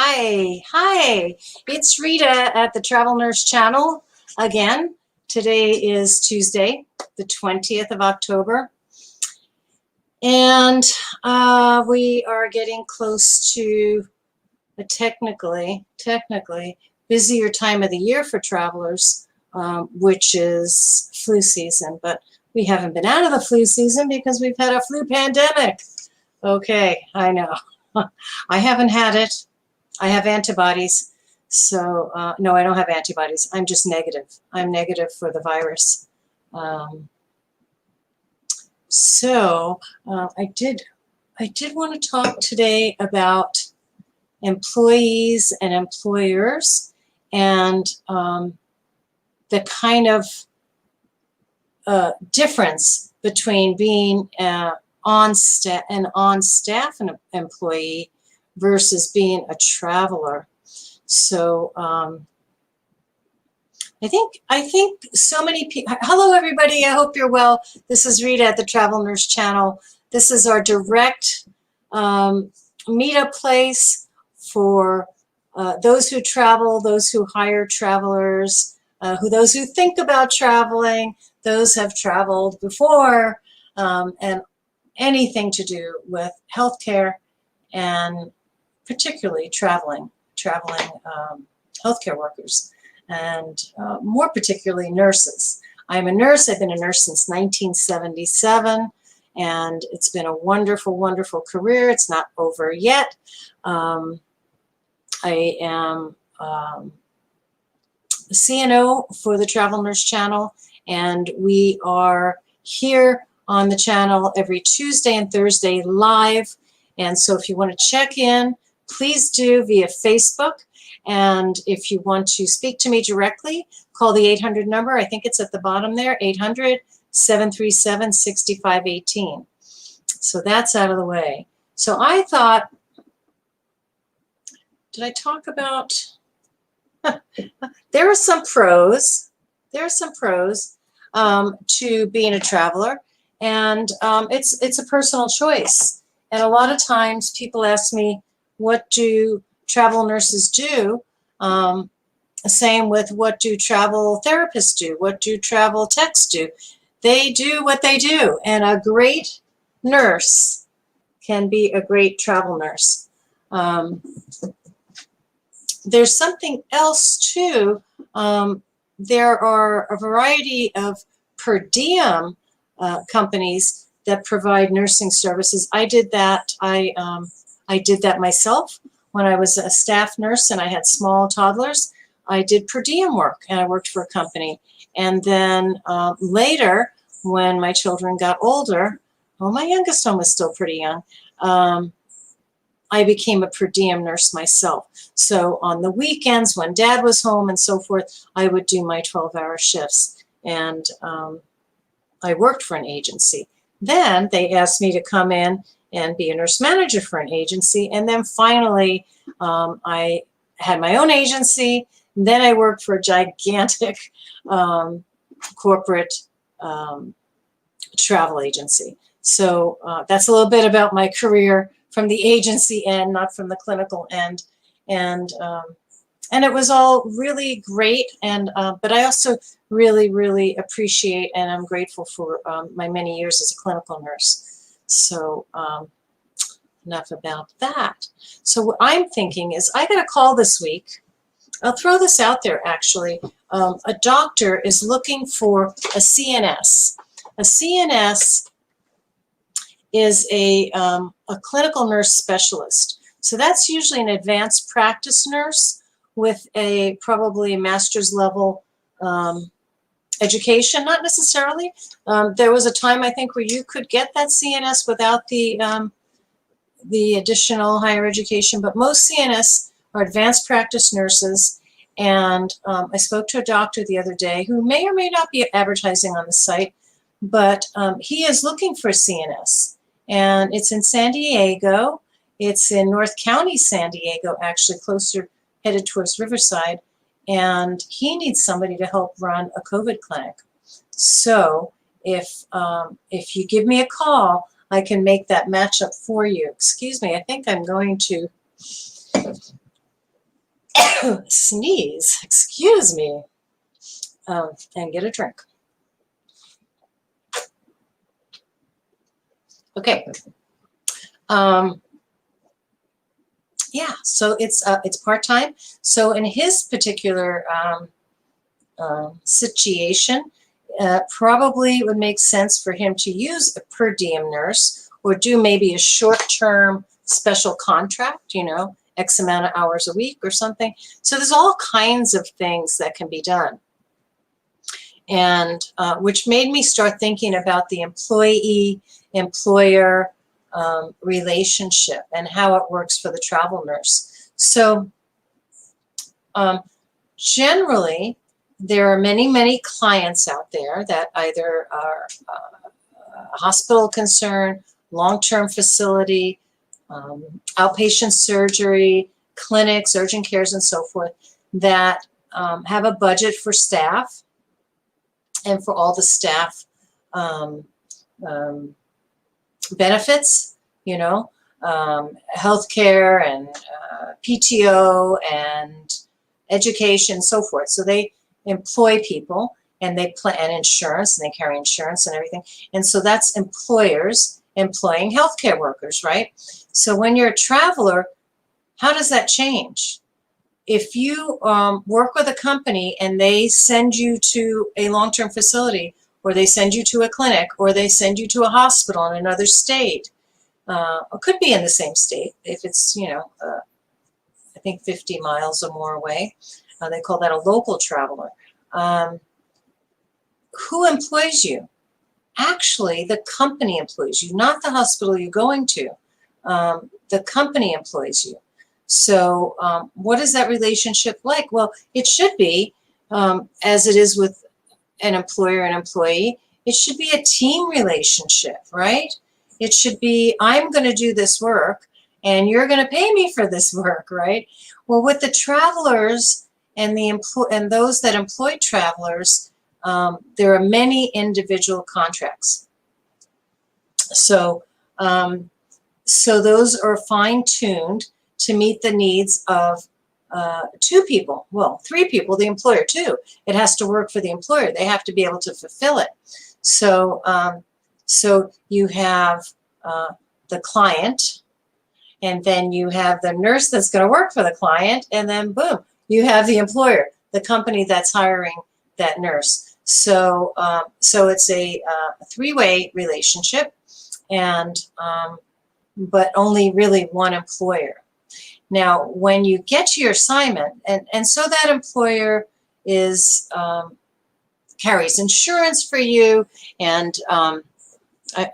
Hi. It's Rita at the Travel Nurse Channel again. Today is Tuesday, the 20th of October, and we are getting close to a technically busier time of the year for travelers, which is flu season. But we haven't been out of the flu season because we've had a flu pandemic. Okay, I know. I haven't had it. I have antibodies. So, no, I don't have antibodies. I'm just negative. I'm negative for the virus. I did want to talk today about employees and employers and the kind of difference between being on staff employee versus being a traveler. So I think so many people. Hello, everybody. I hope you're well. This is Rita at the Travel Nurse Channel. This is our direct meetup place for those who travel, those who hire travelers, those who think about traveling, those have traveled before, and anything to do with healthcare and particularly traveling healthcare workers, and more particularly nurses. I'm a nurse. I've been a nurse since 1977, and it's been a wonderful, wonderful career. It's not over yet. I am CNO for the Travel Nurse Channel, and we are here on the channel every Tuesday and Thursday live. And so if you want to check in, please do via Facebook. And if you want to speak to me directly, call the 800 number. I think it's at the bottom there, 800-737-6518. So that's out of the way. So I thought, did I talk about, there are some pros. There are some pros to being a traveler, and it's a personal choice. And a lot of times people ask me, what do travel nurses do? Same with what do travel therapists do? What do travel techs do? They do what they do. And a great nurse can be a great travel nurse. There's something else too. There are a variety of per diem companies that provide nursing services. I did that. I did that myself when I was a staff nurse and I had small toddlers. I did per diem work, and I worked for a company. And then later, when my children got older, well, my youngest one was still pretty young, I became a per diem nurse myself. So on the weekends when Dad was home and so forth, I would do my 12-hour shifts. And I worked for an agency. Then they asked me to come in and be a nurse manager for an agency. And then finally, I had my own agency. Then I worked for a gigantic corporate travel agency. So that's a little bit about my career from the agency end, not from the clinical end. And it was all really great. And but I also really appreciate, and I'm grateful for my many years as a clinical nurse. So enough about that. So what I'm thinking is I got a call this week. I'll throw this out there, actually. A doctor is looking for a CNS. A CNS is a clinical nurse specialist. So that's usually an advanced practice nurse with probably a master's level education, not necessarily. There was a time, I think, where you could get that CNS without the additional higher education, but most CNS are advanced practice nurses. And I spoke to a doctor the other day who may or may not be advertising on the site, but he is looking for a CNS. And it's in San Diego. It's in North County, San Diego, actually, closer, headed towards Riverside. And he needs somebody to help run a COVID clinic. So if you give me a call, I can make that matchup for you. Excuse me, I think I'm going to sneeze, excuse me, and get a drink. Okay. Yeah, so it's part-time. So in his particular situation, probably it would make sense for him to use a per diem nurse or do maybe a short-term special contract, you know, X amount of hours a week or something. So there's all kinds of things that can be done. And which made me start thinking about the employee-employer relationship and how it works for the travel nurse. So generally, there are many, many clients out there that either are a hospital concern, long-term facility, outpatient surgery, clinics, urgent cares, and so forth, that have a budget for staff and for all the staff benefits, you know, healthcare and PTO and education, so forth. So they employ people and they plan insurance and they carry insurance and everything. And so that's employers employing healthcare workers, right? So when you're a traveler, how does that change? If you work with a company and they send you to a long-term facility, or they send you to a clinic, or they send you to a hospital in another state, or could be in the same state if it's, you know, I think 50 miles or more away. They call that a local traveler. Who employs you? Actually, the company employs you, not the hospital you're going to. The company employs you. So what is that relationship like? Well, it should be, as it is with an employer and employee, it should be a team relationship, right? It should be, I'm going to do this work and you're going to pay me for this work, right? Well, with the travelers and those that employ travelers, there are many individual contracts. So, so those are fine-tuned to meet the needs of two people, well, three people, the employer too. It has to work for the employer. They have to be able to fulfill it. So, so you have the client, and then you have the nurse that's going to work for the client, and then boom, you have the employer, the company that's hiring that nurse. So, so it's a three-way relationship, and but only really one employer. Now, when you get to your assignment, and so that employer is carries insurance for you, and I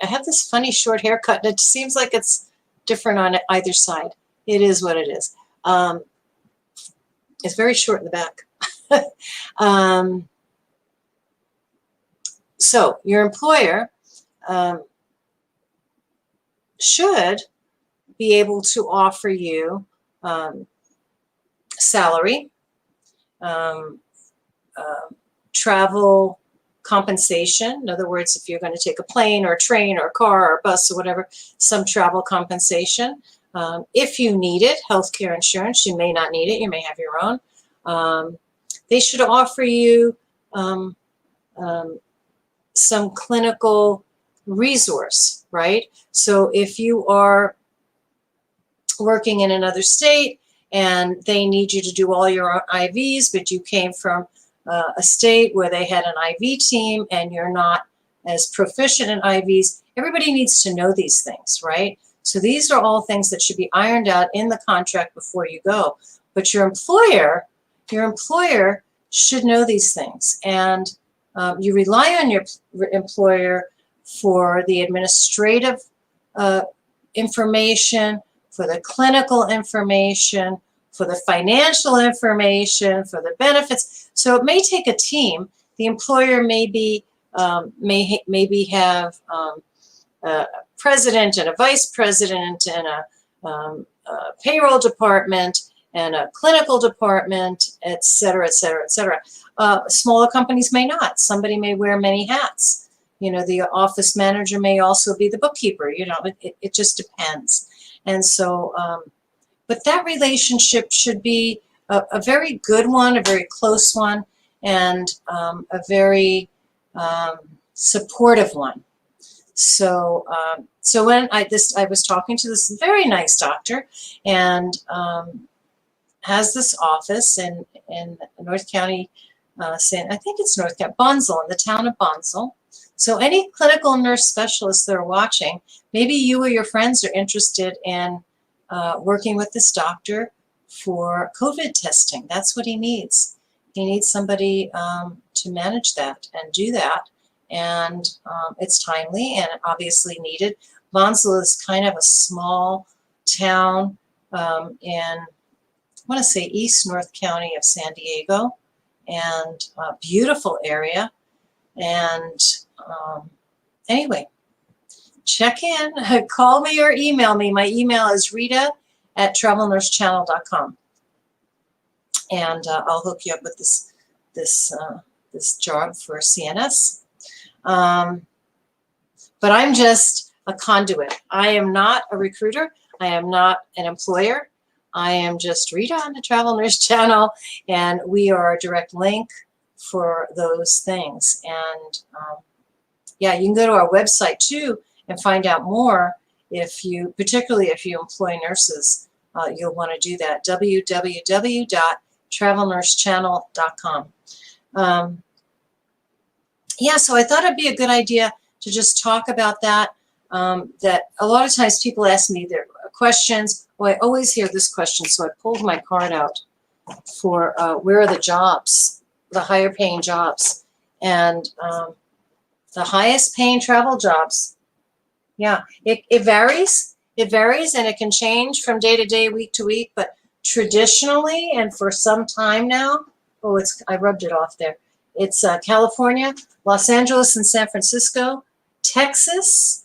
have this funny short haircut, and it seems like it's different on either side. It is what it is. It's very short in the back. So your employer should be able to offer you salary, travel compensation. In other words, if you're going to take a plane or a train or a car or a bus or whatever, some travel compensation. If you need it, healthcare insurance, you may not need it. You may have your own. They should offer you some clinical resource, right? So if you are working in another state and they need you to do all your IVs, but you came from a state where they had an IV team and you're not as proficient in IVs, everybody needs to know these things, right? So these are all things that should be ironed out in the contract before you go. But your employer should know these things. And you rely on your employer for the administrative information, for the clinical information, for the financial information, for the benefits. So it may take a team. The employer maybe have a president and a vice president and a payroll department and a clinical department, et cetera, et cetera, et cetera. Smaller companies may not. Somebody may wear many hats. You know, the office manager may also be the bookkeeper. You know, it just depends. And so, but that relationship should be a very good one, a very close one, and a very supportive one. So, so when I was talking to this very nice doctor, and has this office in North County, I think it's North County, Bonsall, in the town of Bonsall. So any clinical nurse specialists that are watching, maybe you or your friends are interested in working with this doctor for COVID testing. That's what he needs. He needs somebody to manage that and do that. And it's timely and obviously needed. Bonsall is kind of a small town in, I want to say, East North County of San Diego, and a beautiful area. And anyway, check in, call me or email me. My email is rita@travelnursechannel.com, and I'll hook you up with this job for CNS. But I'm just a conduit. I am not a recruiter. I am not an employer. I am just Rita on the Travel Nurse Channel, and we are a direct link for those things. And yeah, you can go to our website too and find out more. Particularly if you employ nurses, you'll want to do that. www.travelnursechannel.com. Yeah, so I thought it'd be a good idea to just talk about that. That a lot of times people ask me their questions. Well, I always hear this question, so I pulled my card out for where are the jobs, the higher paying jobs, and the highest paying travel jobs. Yeah, it varies. It varies, and it can change from day to day, week to week. But traditionally, and for some time now, I rubbed it off there. It's California, Los Angeles, and San Francisco, Texas,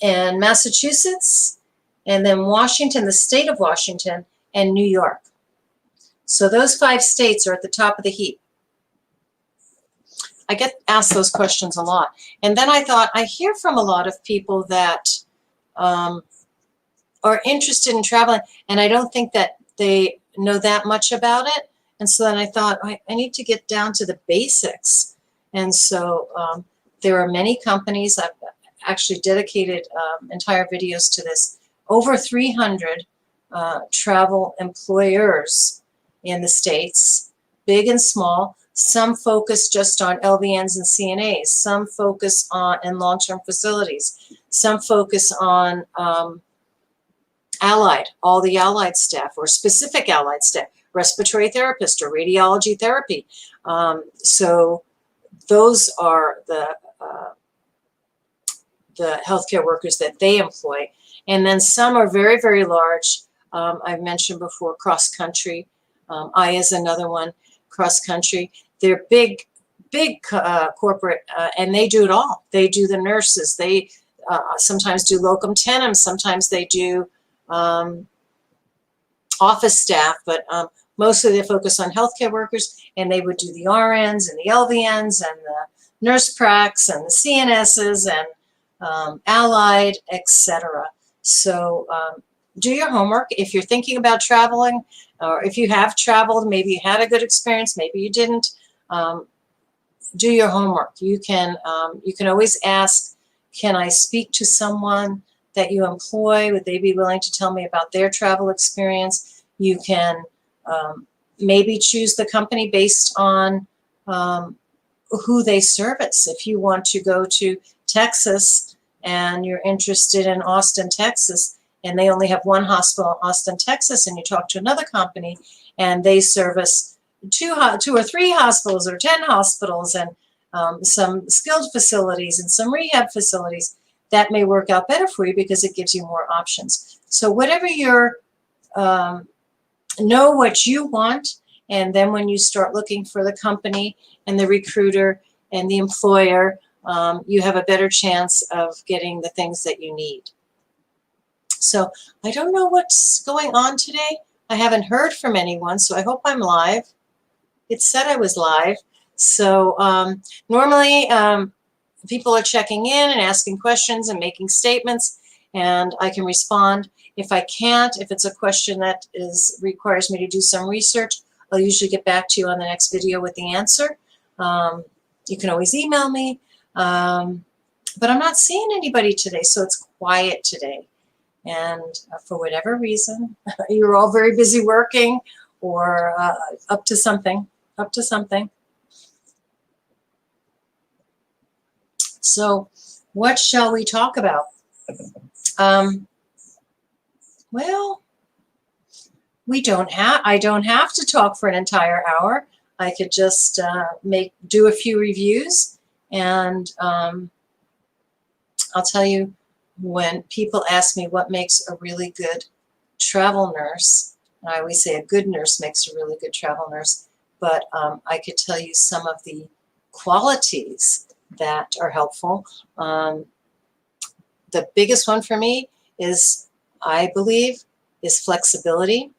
and Massachusetts, and then Washington, the state of Washington, and New York. So those 5 states are at the top of the heap. I get asked those questions a lot. And then I thought, I hear from a lot of people that are interested in traveling, and I don't think that they know that much about it. And so then I thought, I need to get down to the basics. And so there are many companies. I've actually dedicated entire videos to this. Over 300 travel employers in the States, big and small. Some focus just on LVNs and CNAs. Some focus on in long-term facilities. Some focus on allied, all the allied staff or specific allied staff, respiratory therapist or radiology therapy. So those are the healthcare workers that they employ. And then some are very, very large. I've mentioned before cross-country. I is another one, cross-country. They're big corporate, and they do it all. They do the nurses. They sometimes do locum tenens. Sometimes they do office staff, but mostly they focus on healthcare workers, and they would do the RNs and the LVNs and the nurse pracs and the CNSs and allied, etc. So do your homework. If you're thinking about traveling, or if you have traveled, maybe you had a good experience, maybe you didn't, do your homework. You can always ask, can I speak to someone that you employ? Would they be willing to tell me about their travel experience? You can maybe choose the company based on who they service. If you want to go to Texas and you're interested in Austin, Texas, and they only have one hospital in Austin, Texas, and you talk to another company and they service two or three hospitals or 10 hospitals and some skilled facilities and some rehab facilities, that may work out better for you because it gives you more options. So whatever your, know what you want, and then when you start looking for the company and the recruiter and the employer, you have a better chance of getting the things that you need. So I don't know what's going on today. I haven't heard from anyone, so I hope I'm live. It said I was live. So normally people are checking in and asking questions and making statements, and I can respond. If I can't, if it's a question that requires me to do some research, I'll usually get back to you on the next video with the answer. You can always email me, but I'm not seeing anybody today, so it's quiet today. And for whatever reason, you're all very busy working or up to something. So what shall we talk about? Well, I don't have to talk for an entire hour. I could just do a few reviews, and I'll tell you, when people ask me what makes a really good travel nurse, and I always say a good nurse makes a really good travel nurse, but I could tell you some of the qualities that are helpful. The biggest one for me is, I believe, is flexibility,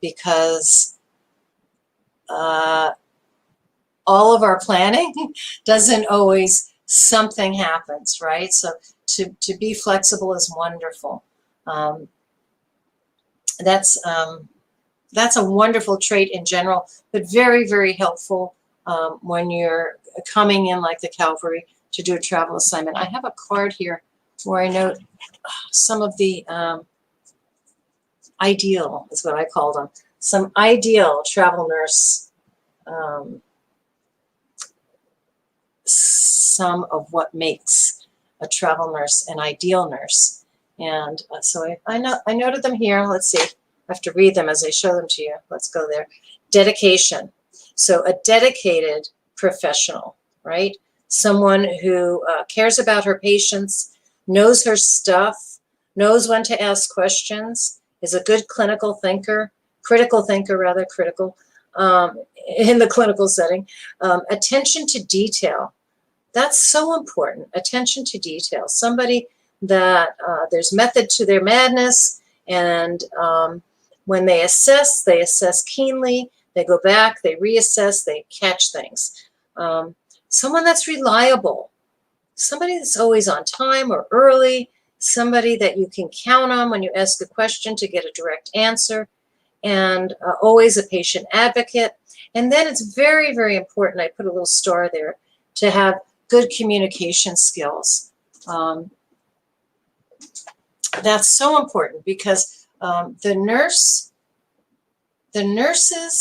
because all of our planning doesn't always, something happens, right? So to be flexible is wonderful. That's a wonderful trait in general, but very, very helpful when you're coming in like the Calvary to do a travel assignment. I have a card here where I note some of the ideal, is what I call them, some ideal travel nurse, some of what makes a travel nurse an ideal nurse. And so I noted them here. Let's see. I have to read them as I show them to you. Let's go there. Dedication. So a dedicated professional, right? Someone who cares about her patients, knows her stuff, knows when to ask questions, is a good critical thinker in the clinical setting. Attention to detail. That's so important. Attention to detail. Somebody that there's method to their madness, and when they assess keenly. They go back, they reassess, they catch things. Someone that's reliable, somebody that's always on time or early, somebody that you can count on when you ask a question to get a direct answer, and always a patient advocate. And then it's very, very important, I put a little star there, to have good communication skills. That's so important, because the nurses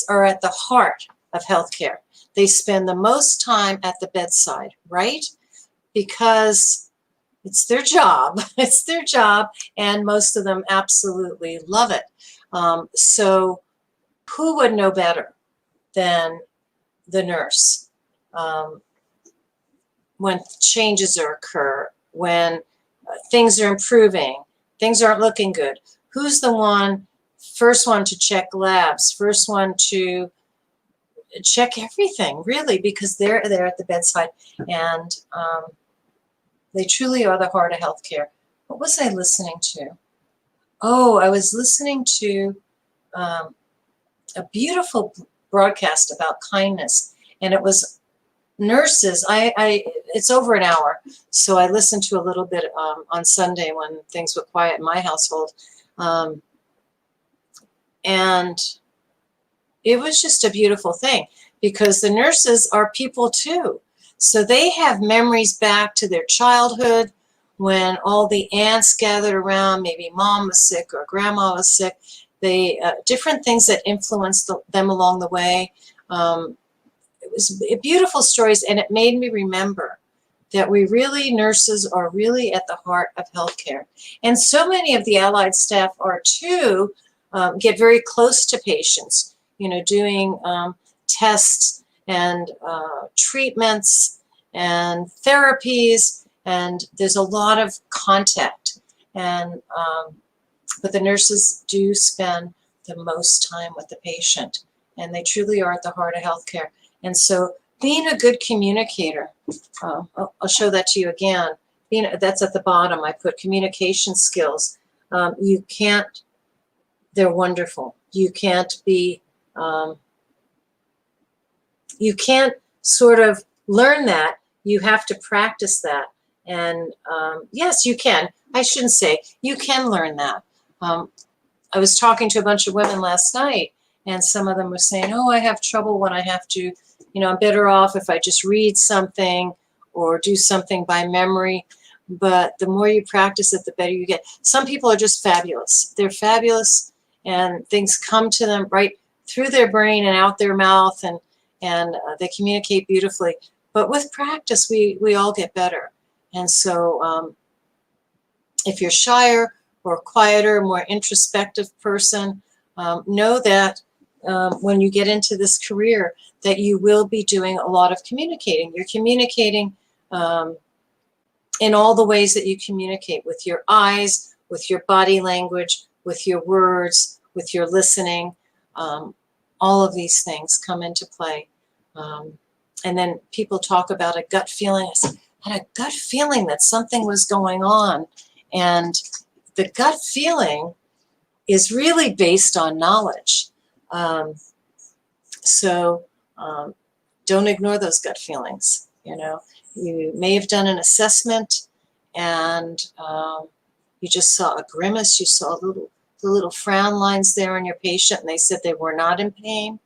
are at the heart of healthcare. They spend the most time at the bedside, right? Because it's their job. It's their job, and most of them absolutely love it. So who would know better than the nurse when changes occur, when things are improving, things aren't looking good? Who's the first one to check labs, first one to check everything, really, because they're there at the bedside, and they truly are the heart of healthcare. What was I listening to? Oh, I was listening to a beautiful broadcast about kindness, and it was nurses. It's over an hour, so I listened to a little bit on Sunday when things were quiet in my household. And it was just a beautiful thing, because the nurses are people too. So they have memories back to their childhood, when all the aunts gathered around, maybe mom was sick or grandma was sick. Different things that influenced them along the way. It was beautiful stories, and it made me remember that nurses are really at the heart of healthcare. And so many of the allied staff are too, get very close to patients, doing tests and treatments and therapies, and there's a lot of contact. And but the nurses do spend the most time with the patient, and they truly are at the heart of healthcare. And so being a good communicator, I'll show that to you again. That's at the bottom. I put communication skills. They're wonderful. You can't sort of learn that. You have to practice that. And yes, you can. I shouldn't say you can learn that. I was talking to a bunch of women last night, and some of them were saying, oh, I have trouble when I have to, I'm better off if I just read something or do something by memory. But the more you practice it, the better you get. Some people are just fabulous. They're fabulous, and things come to them right through their brain and out their mouth, and they communicate beautifully. But with practice, we all get better. And so if you're shyer or quieter, more introspective person, know that when you get into this career, that you will be doing a lot of communicating. You're communicating in all the ways that you communicate, with your eyes, with your body language, with your words, with your listening. All of these things come into play. And then people talk about a gut feeling. I said, I had a gut feeling that something was going on. And the gut feeling is really based on knowledge. So don't ignore those gut feelings. You may have done an assessment and you just saw a grimace. You saw the little frown lines there on your patient, and they said they were not in pain.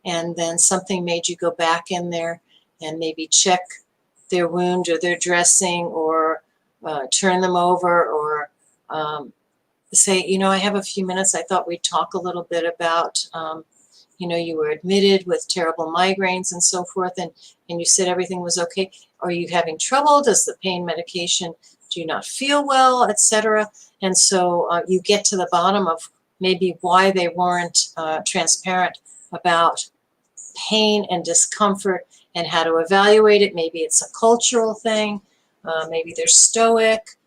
And then something made you go back in there and maybe check their wound or their dressing, or turn them over, or say, I have a few minutes. I thought we'd talk a little bit about, you were admitted with terrible migraines and so forth, and you said everything was okay. Are you having trouble? Does the pain medication, do you not feel well, etc.? And so you get to the bottom of maybe why they weren't transparent about pain and discomfort and how to evaluate it. Maybe it's a cultural thing. Maybe they're stoic.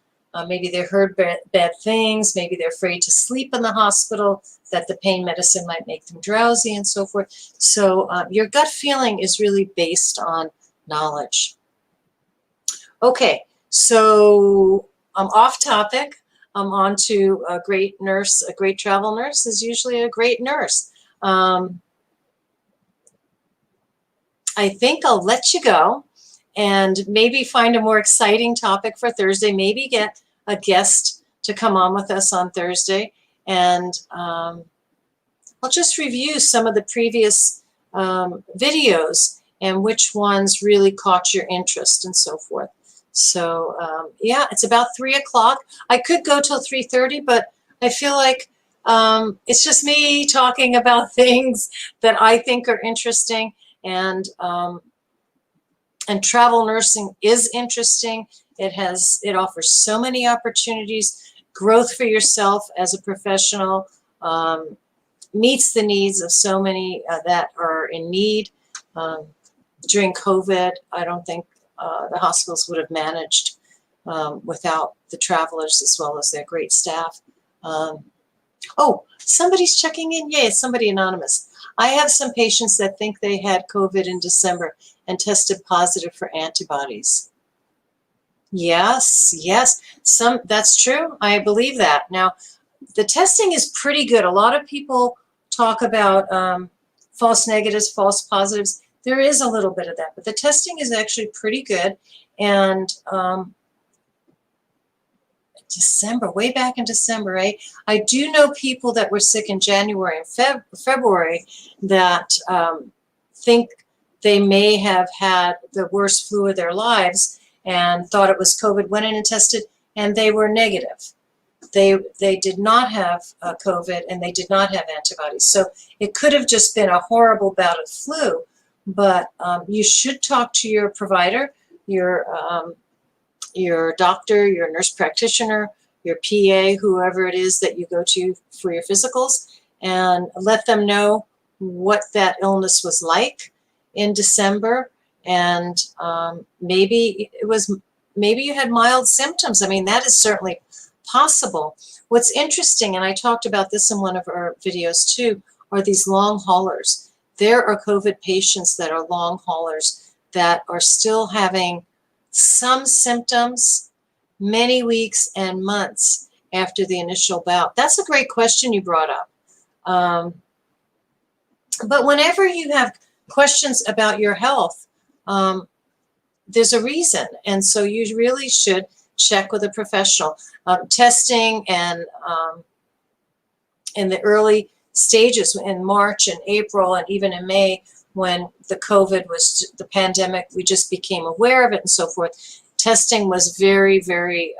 Maybe they heard bad things. Maybe they're afraid to sleep in the hospital, that the pain medicine might make them drowsy and so forth. So your gut feeling is really based on knowledge. Okay, so I'm off topic. I'm on to a great nurse. A great travel nurse is usually a great nurse. I think I'll let you go and maybe find a more exciting topic for Thursday. Maybe get a guest to come on with us on Thursday. And I'll just review some of the previous videos and which ones really caught your interest and so forth. So yeah, it's about 3 o'clock. I could go till 3:30, but I feel like it's just me talking about things that I think are interesting. And travel nursing is interesting. It offers so many opportunities, growth for yourself as a professional, meets the needs of so many that are in need. During COVID, I don't think the hospitals would have managed without the travelers as well as their great staff. Oh, somebody's checking in. Yay, it's somebody anonymous. I have some patients that think they had COVID in December and tested positive for antibodies. Yes, yes, that's true. I believe that. Now, the testing is pretty good. A lot of people talk about false negatives, false positives. There is a little bit of that, but the testing is actually pretty good. And December, way back in December, right? I do know people that were sick in January and February that think they may have had the worst flu of their lives and thought it was COVID, went in and tested, and they were negative. They did not have COVID, and they did not have antibodies. So it could have just been a horrible bout of flu, but you should talk to your provider, your doctor, your nurse practitioner, your PA, whoever it is that you go to for your physicals, and let them know what that illness was like in December. And maybe you had mild symptoms. I mean, that is certainly possible. What's interesting, and I talked about this in one of our videos too, are these long haulers. There are COVID patients that are long haulers that are still having some symptoms many weeks and months after the initial bout. That's a great question you brought up. But whenever you have questions about your health, there's a reason. And so you really should check with a professional. Testing and in the early stages in March and April and even in May, when the COVID was the pandemic, we just became aware of it and so forth. Testing was very, very,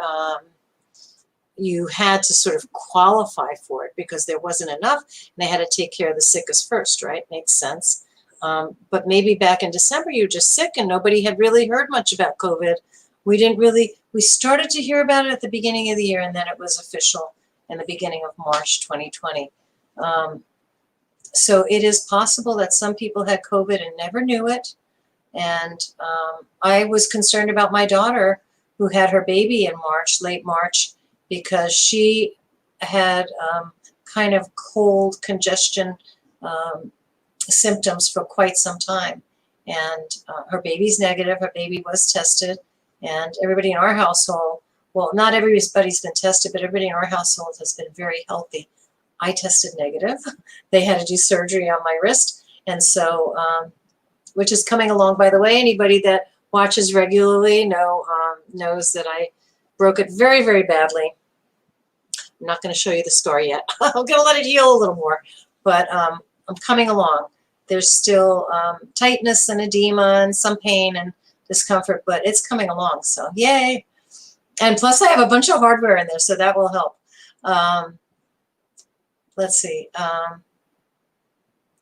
you had to sort of qualify for it because there wasn't enough, and they had to take care of the sickest first, right? Makes sense. But maybe back in December, you were just sick and nobody had really heard much about COVID. We started to hear about it at the beginning of the year, and then it was official in the beginning of March 2020. So it is possible that some people had COVID and never knew it. And I was concerned about my daughter who had her baby in March, late March, because she had kind of cold congestion symptoms for quite some time. And her baby's negative, her baby was tested, and everybody in our household, well, not everybody's been tested, but everybody in our household has been very healthy. I tested negative. They had to do surgery on my wrist. And so, which is coming along, by the way. Anybody that watches regularly knows that I broke it very, very badly. I'm not going to show you the scar yet. I'm going to let it heal a little more. But I'm coming along. There's still tightness and edema and some pain and discomfort, but it's coming along. So yay. And plus I have a bunch of hardware in there, so that will help. Let's see.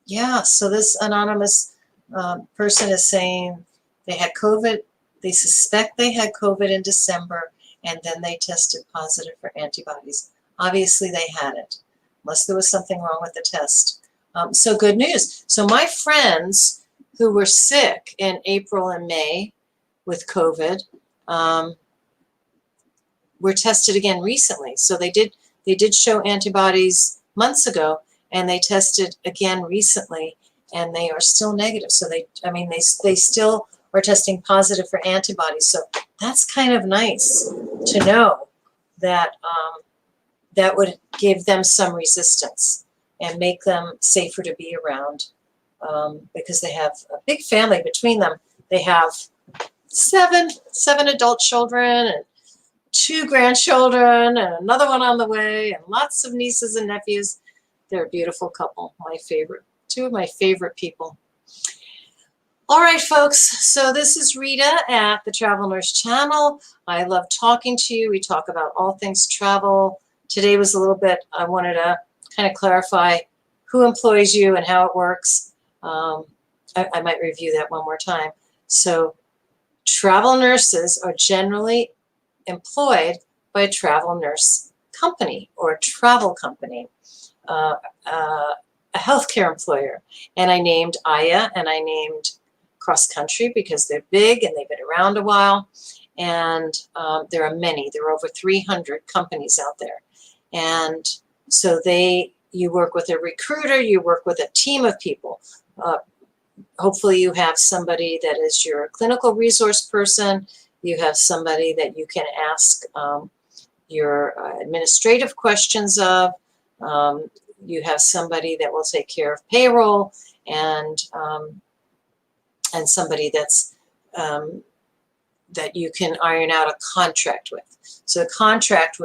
Yeah, so this anonymous person is saying they had COVID. They suspect they had COVID in December, and then they tested positive for antibodies. Obviously, they had it, unless there was something wrong with the test. So good news. So my friends who were sick in April and May with COVID were tested again recently. So they did show antibodies months ago, and they tested again recently, and they are still negative. So they still are testing positive for antibodies. So that's kind of nice to know that that would give them some resistance and make them safer to be around, because they have a big family between them. They have seven adult children and 2 grandchildren and another one on the way and lots of nieces and nephews. They're a beautiful couple. My favorite, 2 of my favorite people. All right, folks. So this is Rita at the Travel Nurse Channel. I love talking to you. We talk about all things travel. Today was a little bit, I wanted to kind of clarify who employs you and how it works. I might review that one more time. So travel nurses are generally employed by a travel nurse company or a travel company, a healthcare employer. And I named Aya and I named Cross Country because they're big and they've been around a while. And there are many. There are over 300 companies out there. And so you work with a recruiter, you work with a team of people. Hopefully you have somebody that is your clinical resource person. You have somebody that you can ask your administrative questions of. You have somebody that will take care of payroll, and somebody that's that you can iron out a contract with. So a contract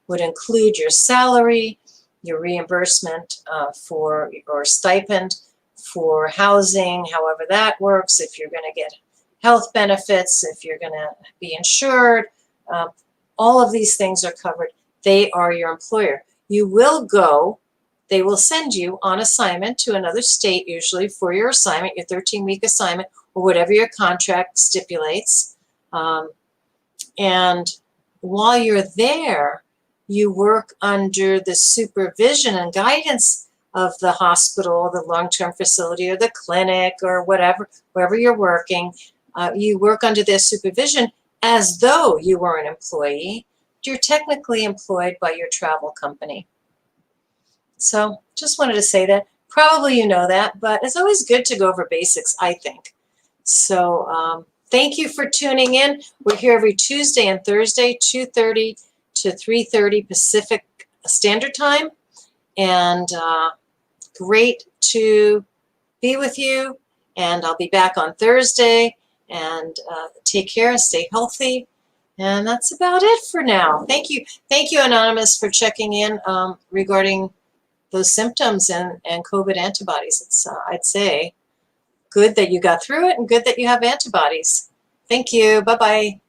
would include your salary, your reimbursement for or stipend for housing, however that works, if you're going to get health benefits, if you're going to be insured, all of these things are covered. They are your employer. You will go, they will send you on assignment to another state, usually for your assignment, your 13-week assignment, or whatever your contract stipulates. And while you're there, you work under the supervision and guidance of the hospital, the long-term facility, or the clinic, or whatever, wherever you're working. You work under their supervision as though you were an employee. You're technically employed by your travel company. So just wanted to say that. Probably you know that, but it's always good to go over basics, I think. So thank you for tuning in. We're here every Tuesday and Thursday, 2:30 to 3:30 Pacific Standard Time. And great to be with you. And I'll be back on Thursday. And take care and stay healthy. And that's about it for now. Thank you. Thank you, Anonymous, for checking in regarding those symptoms and COVID antibodies. It's, I'd say, good that you got through it and good that you have antibodies. Thank you. Bye-bye.